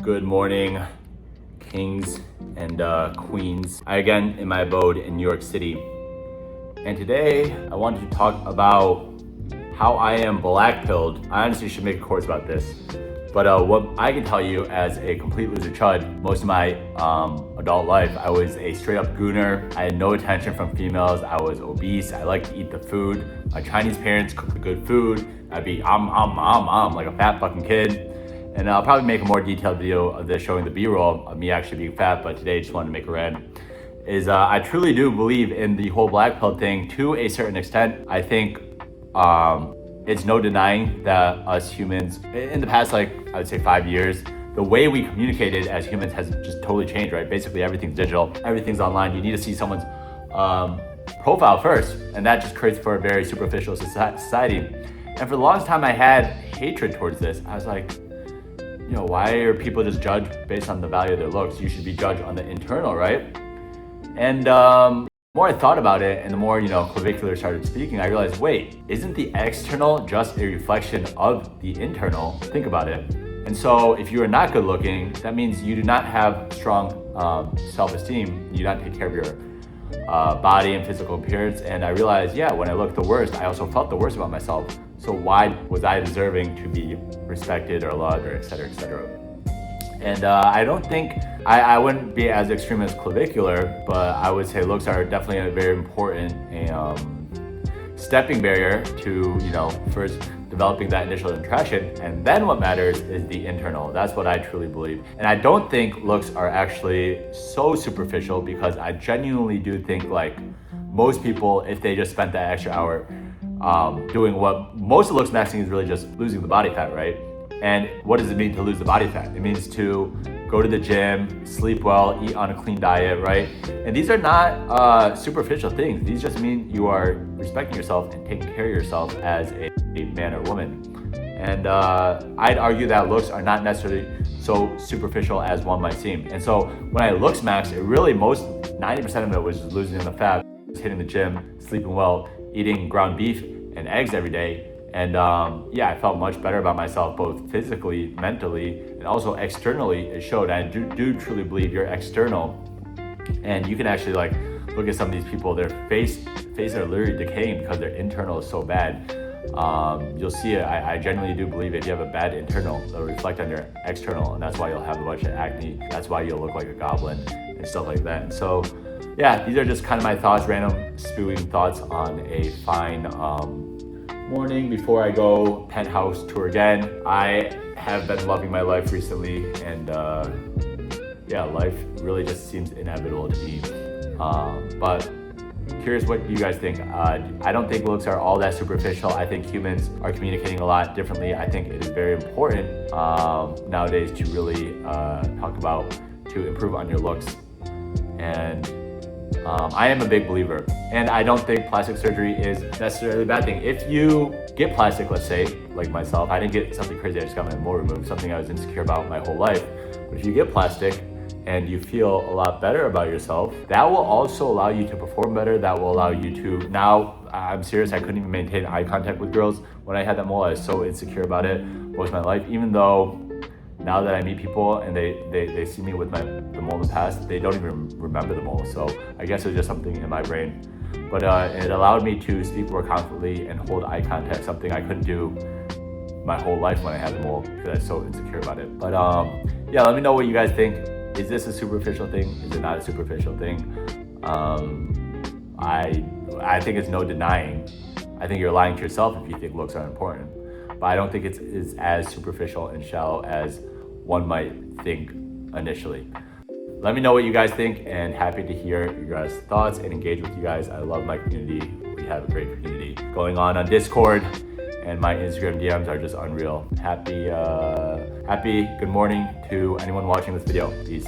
Good morning, kings and queens. I again in my abode in New York City. And today I wanted to talk about how I am black-pilled. I honestly should make a course about this. But what I can tell you as a complete loser chud, most of my adult life, I was a straight up gooner. I had no attention from females. I was obese. I liked to eat the food. My Chinese parents cooked the good food. I'd be like a fat fucking kid. And I'll probably make a more detailed video of this showing the B-roll of me actually being fat, but today I just wanted to make a rant. I truly do believe in the whole black pill thing to a certain extent. I think it's no denying that us humans, in the past, I would say 5 years, the way we communicated as humans has just totally changed, right? Basically everything's digital, everything's online. You need to see someone's profile first, and that just creates for a very superficial society. And for the longest time I had hatred towards this. I was like, why are people just judged based on the value of their looks? You should be judged on the internal, right? And the more I thought about it and the more, clavicular started speaking, I realized, wait, isn't the external just a reflection of the internal? Think about it. And so if you are not good looking, that means you do not have strong self-esteem. You do not take care of your body and physical appearance. And I realized, when I looked the worst, I also felt the worst about myself. So why was I deserving to be respected or loved or et cetera, et cetera? And I don't think, I wouldn't be as extreme as clavicular, but I would say looks are definitely a very important stepping barrier to, first developing that initial impression. And then what matters is the internal. That's what I truly believe. And I don't think looks are actually so superficial, because I genuinely do think most people, if they just spent that extra hour doing what most of looks maxing is really just losing the body fat, right? And what does it mean to lose the body fat? It means to go to the gym, sleep well, eat on a clean diet, right? And these are not superficial things. These just mean you are respecting yourself and taking care of yourself as a man or woman. And I'd argue that looks are not necessarily so superficial as one might seem. And so when I looks maxed, it really 90% of it was just losing the fat, hitting the gym, sleeping well, eating ground beef and eggs every day. And I felt much better about myself, both physically, mentally, and also externally. It showed. I do truly believe you're external, and you can actually look at some of these people. Their faces are literally decaying because their internal is so bad. You'll see it. I genuinely do believe if you have a bad internal, it'll reflect on your external, and that's why you'll have a bunch of acne. That's why you'll look like a goblin and stuff like that. And so, these are just kind of my thoughts, random spewing thoughts on a fine morning before I go penthouse tour again. I have been loving my life recently, and life really just seems inevitable to me. But curious what you guys think. I don't think looks are all that superficial. I think humans are communicating a lot differently. I think it is very important nowadays to really talk about to improve on your looks. And I am a big believer, and I don't think plastic surgery is necessarily a bad thing. If you get plastic, let's say, like myself, I didn't get something crazy, I just got my mole removed, something I was insecure about my whole life. But if you get plastic and you feel a lot better about yourself, that will also allow you to perform better. That will allow you to, now I'm serious, I couldn't even maintain eye contact with girls. When I had that mole, I was so insecure about it most of my life, even though now that I meet people and they see me with the mole in the past, they don't even remember the mole. So I guess it was just something in my brain. But it allowed me to speak more confidently and hold eye contact, something I couldn't do my whole life when I had the mole because I was so insecure about it. But let me know what you guys think. Is this a superficial thing? Is it not a superficial thing? I think it's no denying. I think you're lying to yourself if you think looks are important. But I don't think it's as superficial and shallow as one might think initially. Let me know what you guys think, and happy to hear your guys' thoughts and engage with you guys. I love my community. We have a great community going on Discord, and my Instagram DMs are just unreal. Happy good morning to anyone watching this video. Peace.